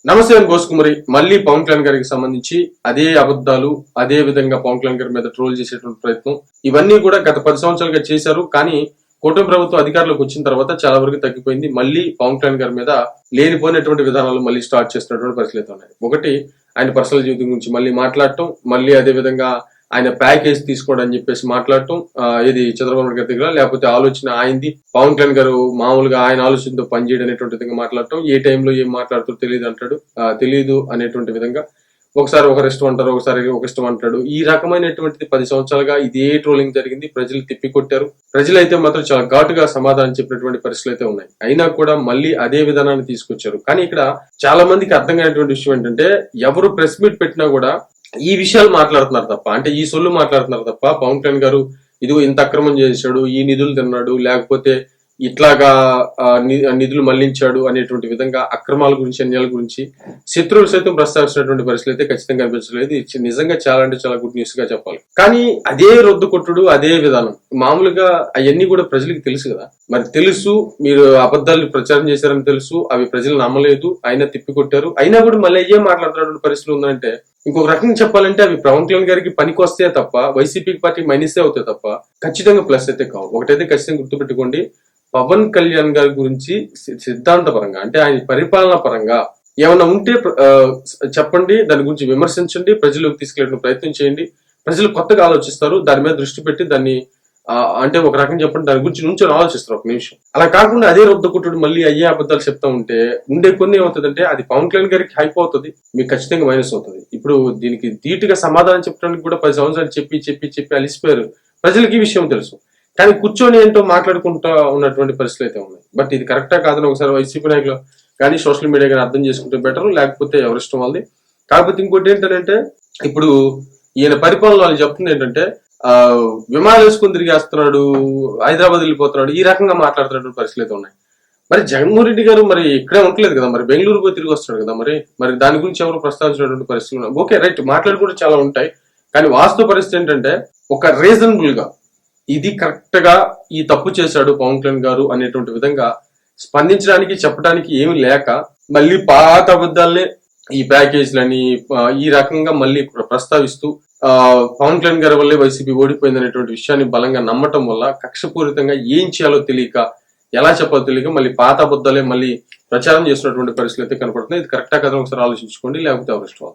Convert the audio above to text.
నమస్తే అని కోసుకుమరి మళ్ళీ పవన్ కళ్యాణ్ గారికి సంబంధించి అదే అబద్ధాలు అదే విధంగా పవన్ కళ్యాణ్ గారి మీద ట్రోల్ చేసేటువంటి ప్రయత్నం ఇవన్నీ కూడా గత 10 సంవత్సరాలుగా చేశారు. కానీ కూటమి ప్రభుత్వం అధికారంలోకి వచ్చిన తర్వాత చాలా వరకు తగ్గిపోయింది. మళ్ళీ పవన్ కళ్యాణ్ గారి మీద లేనిపోయినటువంటి విధానాలు మళ్ళీ స్టార్ట్ చేస్తున్నటువంటి పరిస్థితులు ఉన్నాయి. ఒకటి, ఆయన పర్సనల్ జీవితం గురించి మళ్ళీ మాట్లాడటం, మళ్ళీ అదే విధంగా ఆయన ప్యాకేజ్ తీసుకోవడం అని చెప్పేసి మాట్లాడటం, ఇది చంద్రబాబు నాయుడు గారి దగ్గర లేకపోతే ఆలోచన ఆయనది, పవన్ కళ్యాణ్ గారు మామూలుగా ఆయన ఆలోచనతో పనిచేయడం అనేటువంటి విధంగా మాట్లాడటం, ఏ టైంలో ఏం మాట్లాడుతూ తెలియదు అంటాడు, తెలియదు అనేటువంటి విధంగా ఒకసారి ఒకరు ఇష్టం అంటారు, ఒకసారి ఒక ఇష్టం అంటాడు. ఈ రకమైనటువంటిది 10 సంవత్సరాలుగా ఇదే ట్రోలింగ్ జరిగింది. ప్రజలు తిప్పికొట్టారు. ప్రజలైతే మాత్రం చాలా ఘాటుగా సమాధానం చెప్పినటువంటి పరిస్థితులు అయితే ఉన్నాయి. అయినా కూడా మళ్ళీ అదే విధానాన్ని తీసుకొచ్చారు. కానీ ఇక్కడ చాలా మందికి అర్థం కానిటువంటి విషయం ఏంటంటే, ఎవరు ప్రెస్ మీట్ పెట్టినా కూడా ఈ విషయాలు మాట్లాడుతున్నారు తప్ప, అంటే ఈ సొల్లు మాట్లాడుతున్నారు తప్ప, పవన్ కళ్యాణ్ గారు ఇదిగో ఇంత అక్రమం చేశాడు, ఈ నిధులు తిన్నాడు, లేకపోతే ఇట్లాగా నిధులు మళ్లించాడు అనేటువంటి విధంగా అక్రమాల గురించి అన్యాయాల గురించి శత్రువులు సైతం ప్రస్తావించినటువంటి పరిస్థితులు అయితే ఖచ్చితంగా కనిపించలేదు. ఇది నిజంగా చాలా అంటే చాలా గుడ్ న్యూస్ గా చెప్పాలి. కానీ అదే రొద్దు కొట్టుడు, అదే విధానం మామూలుగా అవన్నీ కూడా ప్రజలకు తెలుసు కదా. మరి తెలుసు, మీరు అబద్ధాలు ప్రచారం చేశారని తెలుసు, అవి ప్రజలు నమ్మలేదు, అయినా తిప్పికొట్టారు. అయినా కూడా మళ్ళీ అయ్యే మాట్లాడుతున్నటువంటి పరిస్థితులు ఉందంటే, ఇంకొక రకంగా చెప్పాలంటే అవి పవన్ కళ్యాణ్ గారికి పనికి వస్తే తప్ప, వైసీపీ పార్టీ మైనసే అవుతాయి తప్ప ఖచ్చితంగా ప్లస్ అయితే కావు. ఒకటైతే ఖచ్చితంగా గుర్తుపెట్టుకోండి, పవన్ కళ్యాణ్ గారి గురించి సిద్ధాంత పరంగా, అంటే ఆయన పరిపాలన పరంగా ఏమన్నా ఉంటే చెప్పండి, దాని గురించి విమర్శించండి, ప్రజలకు తీసుకెళ్ళిన ప్రయత్నం చేయండి. ప్రజలు కొత్తగా ఆలోచిస్తారు, దాని మీద దృష్టి పెట్టి దాన్ని అంటే ఒక రకంగా చెప్పండి, దాని గురించి నుంచొని ఆలోచిస్తారు ఒక నిమిషం. అలా కాకుండా అదే రొద్దుకుంటుడు మళ్ళీ అయ్యే అబద్ధాలు చెప్తా ఉంటే ఉండే కొన్ని ఏమవుతుందంటే, అది పవన్ కళ్యాణ్ గారికి హైప్ అవుతుంది, మీకు ఖచ్చితంగా మైనస్ అవుతుంది. ఇప్పుడు దీనికి ధీటుగా సమాధానం చెప్పడానికి కూడా 10 సంవత్సరాలు చెప్పి చెప్పి చెప్పి అలిసిపోయారు. ప్రజలకి ఈ విషయం తెలుసు, కానీ కూర్చొని ఏంటో మాట్లాడుకుంటా ఉన్నటువంటి పరిస్థితులు అయితే ఉన్నాయి. బట్ ఇది కరెక్టా కాదని ఒకసారి వైసీపీ నాయకులు కానీ సోషల్ మీడియా కానీ అర్థం చేసుకుంటే బెటర్, లేకపోతే ఎవరిష్టం వాళ్ళది. కాకపోతే ఇంకోటి ఏంటంటే, ఇప్పుడు ఈయన పరిపాలన వాళ్ళు చెప్తుంది ఏంటంటే, విమానాలు వేసుకుని తిరిగేస్తున్నాడు, హైదరాబాద్ వెళ్ళిపోతున్నాడు, ఈ రకంగా మాట్లాడుతున్నటువంటి పరిస్థితులు అయితే ఉన్నాయి. మరి జగన్మోహన్ రెడ్డి గారు మరి ఇక్కడే ఉండలేదు కదా, మరి బెంగళూరు పోయి తిరిగి వస్తున్నాడు కదా, మరి దాని గురించి ఎవరు ప్రస్తావించినటువంటి పరిస్థితులు ఉన్నాయి. ఓకే రైట్, మాట్లాడుకుంటే చాలా ఉంటాయి. కానీ వాస్తవ పరిస్థితి ఏంటంటే, ఒక రీజనబుల్ గా ఇది కరెక్ట్ గా ఈ తప్పు చేశాడు పవన్ కళ్యాణ్ గారు అనేటువంటి విధంగా స్పందించడానికి చెప్పడానికి ఏమి లేక మళ్ళీ పాత అబద్ధాలనే ఈ ప్యాకేజీలని ఈ రకంగా మళ్ళీ ప్రస్తావిస్తూ పవన్ కళ్యాణ్ గారి వల్లే వైసీపీ ఓడిపోయింది అనేటువంటి విషయాన్ని బలంగా నమ్మటం వల్ల కక్షపూరితంగా ఏం చేయాలో తెలియక, ఎలా చెప్పాలో తెలియక మళ్ళీ పాత అబద్ధాలే మళ్ళీ ప్రచారం చేసినటువంటి పరిస్థితులు అయితే కనపడుతున్నాయి. ఇది కరెక్టా కదా ఒకసారి ఆలోచించుకోండి, లేకపోతే ఎవరిష్టం.